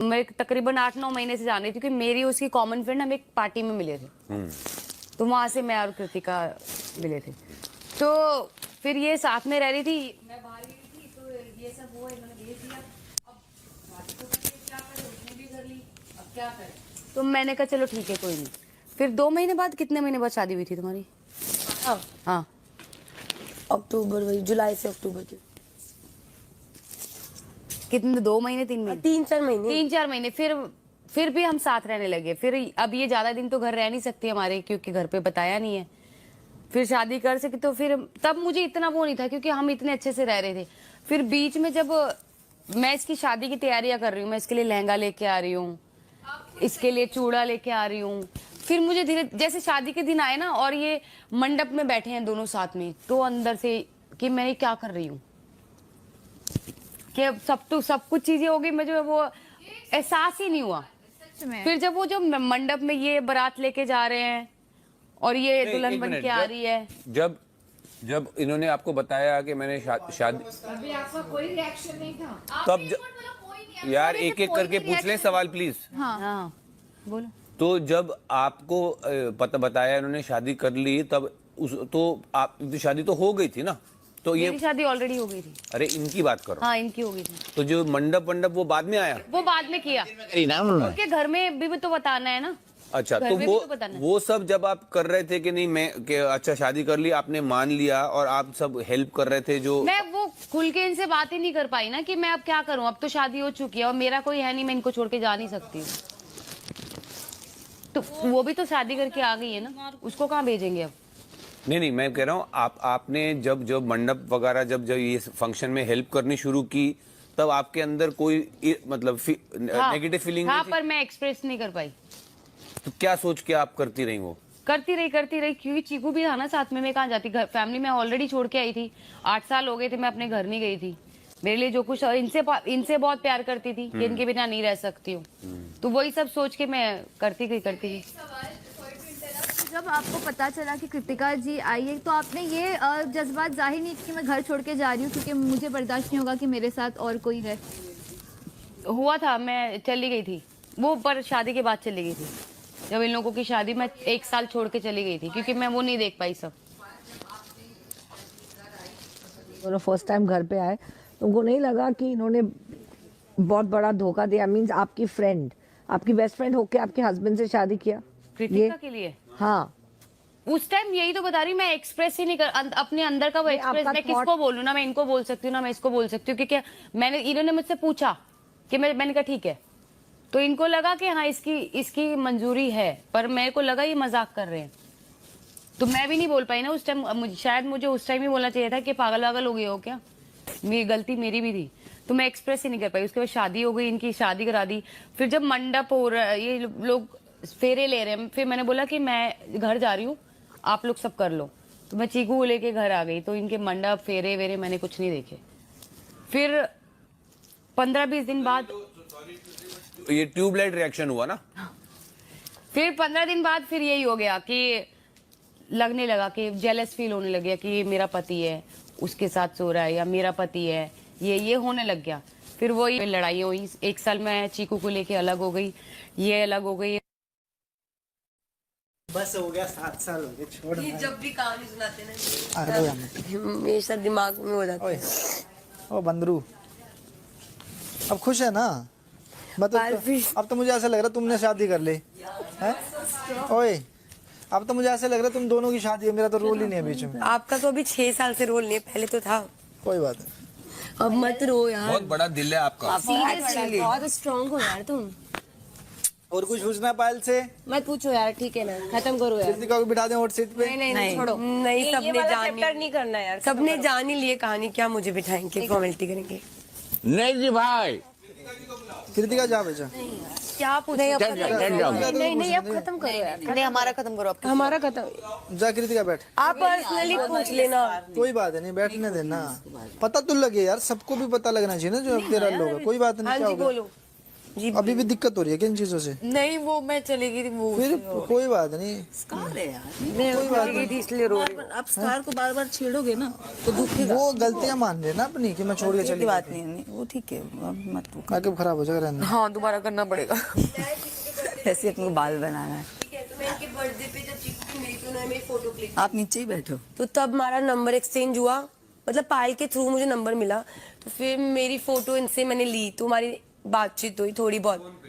मैं तकरीबन 8-9 महीने से जान रही थी कि मेरी उसकी कॉमन फ्रेंड, हम एक पार्टी में मिले थे। तो वहां से मैं और कृतिका मिले थे। तो फिर ये साथ में रह रही थी, मैं बाहर गई थी, तो ये सब हुआ, इन्होंने भेज दिया। अब शादी तो करके क्या करे, उसने भी कर ली, अब क्या करे। तो मैंने कहा चलो ठीक है कोई नहीं। फिर 2 महीने बाद, कितने महीने बाद शादी हुई थी तुम्हारी? हाँ अक्टूबर, वही जुलाई से अक्टूबर की। कितने, 2 महीने 3 महीने? 3-4 महीने। 3-4 महीने। फिर भी हम साथ रहने लगे। फिर अब ये ज्यादा दिन तो घर रह नहीं सकती हमारे, क्योंकि घर पे बताया नहीं है। फिर शादी कर सके तो फिर तब मुझे इतना वो नहीं था, क्योंकि हम इतने अच्छे से रह रहे थे। फिर बीच में जब मैं इसकी शादी की तैयारियां कर रही हूँ, मैं इसके लिए लहंगा लेके आ रही हूँ, इसके लिए चूड़ा लेके आ रही हूँ, फिर मुझे धीरे, जैसे शादी के दिन आए ना और ये मंडप में बैठे हैं दोनों साथ में, तो अंदर से कि मैं क्या कर रही हूँ, कि अब सब कुछ चीजें हो गई, मुझे वो एहसास ही नहीं हुआ। फिर जब वो जो मंडप में ये बारात लेके जा रहे हैं और ये दुल्हन बन के आ रही है, जब इन्होंने आपको बताया कि मैंने शादी, अभी आपका कोई रिएक्शन नहीं था। तब यार एक एक करके पूछ लें सवाल प्लीज। हाँ बोलो। तो जब आपको पता बताया इन्होंने शादी कर ली, तब तो आप शादी तो हो गई थी ना? तो ये मेरी शादी ऑलरेडी हो गई थी। अरे इनकी बात करो। हाँ इनकी हो गई थी। तो जो मंडप वो बाद में आया? वो बाद में किया, उनके घर में भी तो बताना है ना। अच्छा, घर तो में भी तो बताना है। वो सब जब आप कर रहे थे कि नहीं मैं कि अच्छा शादी कर ली, आपने मान लिया और आप सब हेल्प कर रहे थे, जो मैं वो खुल के इनसे बात ही नहीं कर पाई ना कि मैं अब क्या करूं, अब तो शादी हो चुकी है और मेरा कोई है नहीं, मैं इनको छोड़ के जा नहीं सकती। तो वो भी तो शादी करके आ गई है ना, उसको कहाँ भेजेंगे अब? नहीं मैं कह रहा हूँ आपने जब मंडप वगैरह जब ये फंक्शन में हेल्प करनी शुरू की, तब आपके अंदर कोई मतलब नेगेटिव फीलिंग? हाँ, पर मैं एक्सप्रेस नहीं कर पाई। तो क्या सोच के आप करती रही वो? करती रही क्योंकि चीकू भी था ना साथ में, मैं कहाँ जाती, घर फैमिली में ऑलरेडी छोड़ के आई थी। 8 साल हो गए थे, मैं अपने घर नहीं गई थी। मेरे लिए जो कुछ, इनसे बहुत प्यार करती थी कि इनके बिना नहीं रह सकती हूँ। तो वही सब सोच के मैं करती गई। जब आपको पता चला कि कृतिका जी आई है, तो आपने ये जज्बात जाहिर नहीं कि मैं घर छोड़ के जा रही हूँ क्योंकि मुझे बर्दाश्त नहीं होगा कि मेरे साथ और कोई है? हुआ था, मैं चली गई थी वो, पर शादी के बाद चली गई थी। जब इन लोगों की शादी, मैं 1 साल छोड़ के चली गई थी, क्योंकि मैं वो नहीं देख पाई सब। फर्स्ट टाइम घर पे आए, तुमको नहीं लगा कि इन्होंने बहुत बड़ा धोखा दिया? मींस आपकी फ्रेंड, आपकी बेस्ट फ्रेंड होके आपके हस्बैंड से शादी किया कृतिका के लिए? हाँ, उस टाइम यही तो बता रही, मैं एक्सप्रेस ही नहीं कर अपने अंदर का वो एक्सप्रेस। मैं किसको बोलूं ना, मैं इनको बोल सकती हूँ ना, मैं इसको बोल सकती हूँ, क्योंकि इन्होंने मुझसे पूछा कि मैंने कहा ठीक है, तो इनको लगा कि हाँ इसकी मंजूरी है, पर मेरे को लगा ये मजाक कर रहे हैं। तो मैं भी नहीं बोल पाई ना उस टाइम। शायद मुझे उस टाइम ही बोलना चाहिए था कि पागल वागल हो गए हो क्या, मेरी गलती मेरी भी थी। तो मैं एक्सप्रेस ही नहीं कर पाई। उसके बाद शादी हो गई, इनकी शादी करा दी। फिर जब मंडप हो रहा है, ये लोग फेरे ले रहे हैं, फिर मैंने बोला कि मैं घर जा रही हूँ, आप लोग सब कर लो। तो मैं चीकू को लेके घर आ गई, तो इनके मंडप फेरे वेरे मैंने कुछ नहीं देखे। फिर 15-20 दिन बाद ये ट्यूबलाइट रिएक्शन हुआ ना, फिर 15 दिन बाद फिर यही हो गया कि लगने लगा कि जेलस फील होने लग गया कि ये मेरा पति है, उसके साथ सो रहा है, या मेरा पति है, ये होने लग गया। फिर वही लड़ाई हुई। 1 साल मैं चीकू को लेके अलग हो गई, ये अलग हो गई। बस हो गया, 7 साल हो गए, छोड़। ये जब भी कहानी सुनाते ना अरे हमेशा दिमाग में हो जाता है। ओ बंदरू, अब खुश है ना? मतलब अब तो मुझे ऐसा लग रहा है तुमने शादी कर ली है। ओए, अब तो मुझे ऐसा लग रहा है तुम दोनों की शादी है, मेरा तो रोल ही नहीं है बीच में। आपका तो अभी 6 साल से रोल नहीं है, पहले तो था। कोई बात नहीं, अब मत रो यार। बहुत बड़ा दिल है आपका। सीरियसली बहुत स्ट्रांग हो यार तुम। और कुछ पूछना पायल से? मत पूछो यार, ठीक है ना, खत्म करो यार। कृतिका को बिठा दें हॉट सीट पे? नहीं छोड़ो। नहीं, सबने जान नहीं करना यार, सबने जान ही लिए कहानी, क्या मुझे बिठाएंगे, फॉर्मेलिटी करेंगे? नहीं जी भाई, कृतिका जा बेचा। क्या पूछे? नहीं अब खत्म करो यार। नहीं, हमारा खत्म करो, हमारा खत्म। जा कृतिका बैठ। आप पर्सनली पूछ लेना। कोई बात नहीं, बैठने देना, पता तो लगे यार, सबको भी पता लगना चाहिए ना जो अब तेरा लोग है। कोई बात नहीं, हाँ क्या जी होगा? बोलो। जी अभी भी दिक्कत हो रही है किन चीजों से? नहीं, वो मैं चली गई थी, वो फिर कोई बात नहीं। स्कार है यार। मैं चली गई थी इसलिए रो रही हूँ। आप स्कार को बार बार छेड़ोगे ना तो दुखेगा। वो गलतियां मान रहे ना अपनी कि मैं छोड़ के कोई चली बात नहीं है, वो ठीक है, अब मत वो कर। मेकअप खराब हो जाएगा रहने दो। हाँ, दोबारा करना पड़ेगा। ऐसे अपने को बाल बनाना है। बर्थडे पे जब चीकू की मिली तो उन्होंने मेरी फोटो क्लिक, आप नीचे ही बैठो। तो तब हमारा नंबर एक्सचेंज हुआ, मतलब पायल के थ्रू मुझे नंबर मिला, तो फिर मेरी फोटो इनसे मैंने ली, तो हमारी बातचीत हुई थोड़ी बहुत,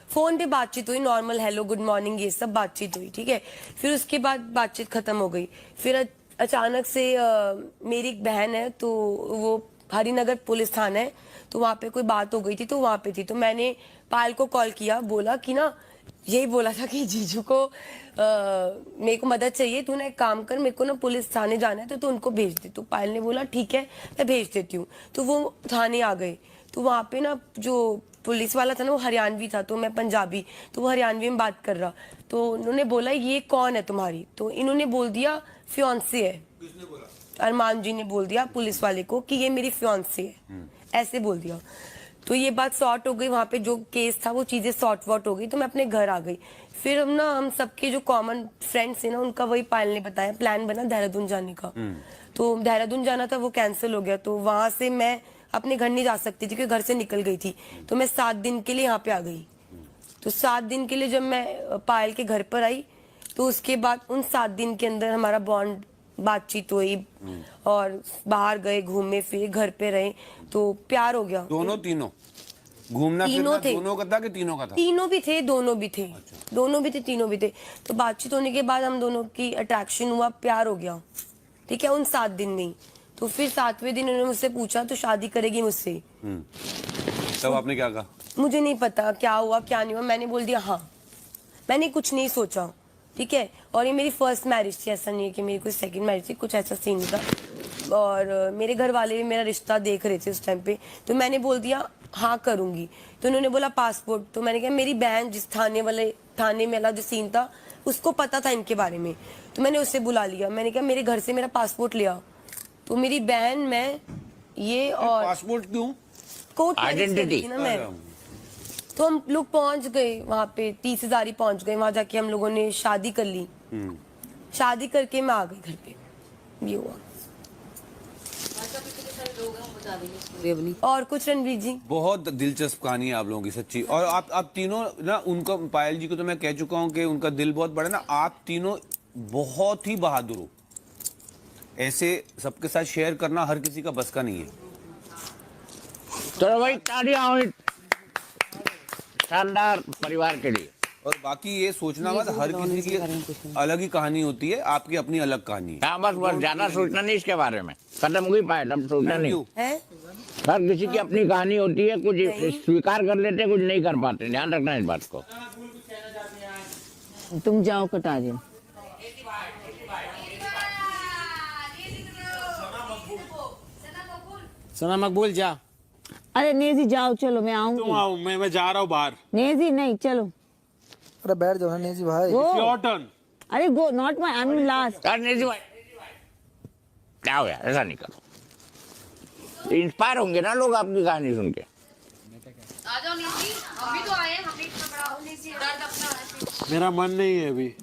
फोन पे बातचीत हुई, नॉर्मल हेलो गुड मॉर्निंग ये सब बातचीत हुई, ठीक है। फिर उसके बाद बातचीत खत्म हो गई। फिर अचानक से मेरी एक बहन है, तो वो हरिनगर पुलिस थाना है, तो वहाँ पे कोई बात हो गई थी, तो वहाँ पे थी, तो मैंने पायल को कॉल किया, बोला कि ना, यही बोला था कि जीजू को मेरे को मदद चाहिए, तू ना एक काम कर, मेरे को ना पुलिस थाने जाना है, तो तू उनको भेज दे। तो पायल ने बोला ठीक है मैं भेज देती हूँ। तो वो थाने आ गए, तो वहाँ पे ना जो पुलिस वाला था ना वो हरियाणवी था, तो मैं पंजाबी, तो वो हरियाणवी में बात कर रहा, तो उन्होंने बोला ये कौन है तुम्हारी, तो इन्होंने बोल दिया फियांसे है। किसने बोला? अरमान जी ने बोल दिया पुलिस वाले को कि ये मेरी फियांसे है, ऐसे बोल दिया। तो ये बात सॉर्ट हो गई, वहाँ पे जो केस था वो चीजें सॉर्ट वॉट हो गई, तो मैं अपने घर आ गई। फिर हम सबके जो कॉमन फ्रेंड्स है ना, उनका वही पायल ने बताया, प्लान बना देहरादून जाने का। तो देहरादून जाना था, वो कैंसिल हो गया, तो वहां से मैं अपने घर नहीं जा सकती थी क्योंकि घर से निकल गई थी, तो मैं 7 दिन के लिए यहाँ पे आ गई। तो 7 दिन के लिए जब मैं पायल के घर पर आई, तो उसके बाद उन 7 दिन के अंदर हमारा बॉन्ड, बातचीत हुई और बाहर गए, घूमे फिरे, घर पे रहे, तो प्यार हो गया। दोनों तीनों घूमना तीनों फिरना थे। दोनों का था कि तीनों का था? तीनों भी थे, दोनों भी थे, दोनों भी थे, तीनों भी थे। तो बातचीत होने के बाद हम दोनों की अट्रैक्शन हुआ, प्यार हो गया, ठीक है, उन 7 दिन में। तो फिर 7वें दिन उन्होंने मुझसे पूछा तो शादी करेगी मुझसे? तब आपने क्या कहा? मुझे नहीं पता क्या हुआ क्या नहीं हुआ, मैंने बोल दिया हाँ, मैंने कुछ नहीं सोचा, ठीक है। और ये मेरी फर्स्ट मैरिज थी, ऐसा नहीं है कि मेरी कोई सेकंड मैरिज थी, कुछ ऐसा सीन नहीं था। और मेरे घर वाले भी मेरा रिश्ता देख रहे थे उस टाइम पे, तो मैंने बोल दिया हाँ करूंगी। तो उन्होंने बोला पासपोर्ट, तो मैंने कहा मेरी बहन जिस थाने में वाला जो सीन था उसको पता था इनके बारे में, तो मैंने उससे बुला लिया, मैंने कहा मेरे घर से मेरा पासपोर्ट ले आओ। तो मेरी बहन, मैं, ये और पासपोर्ट क्यों? Court Identity। ना मैं, तो हम लोग पहुंच गए वहाँ पे, 30 हज़ारी पहुंच गए, वहां जाके हम लोगों ने शादी कर ली। शादी करके मैं आ गई घर पे, ये हुआ। और कुछ रणवीर जी? बहुत दिलचस्प कहानी है आप लोगों की, सच्ची। और आप तीनों ना, उनका, पायल जी को तो मैं कह चुका हूँ कि उनका दिल बहुत बड़ा ना, आप तीनों बहुत ही बहादुर हो। ऐसे सबके साथ शेयर करना हर किसी का बस का नहीं है। तो भाई तालियां हो शानदार परिवार के लिए। और बाकी ये सोचना मत, हर किसी की अलग ही कहानी होती है, आपकी अपनी अलग कहानी है। हाँ, बस ज्यादा सोचना नहीं इसके बारे में, खत्म हो गई पायल, अब सोचना नहीं। है हर किसी की अपनी कहानी होती है, कुछ स्वीकार कर लेते, कुछ नहीं कर पाते, ध्यान रखना इस बात को। तुम जाओ कटारिया। सना मकबूल जा। अरे नेजी जाओ, चलो मैं आऊंगी। तुम आओ, मैं जा रहा हूँ बाहर। नेजी नहीं, चलो। अरे बैठ जाओ ना नेजी भाई। Your turn. अरे go, not my, I am last. क्या हो यार, ऐसा नहीं करो, इंस्पायर होंगे ना लोग आपकी कहानी सुन के। आ जाओ नीति, हम भी तो आए हैं, हम भी इतना बड़ा दर्द अपना है। मेरा मन नहीं है अभी।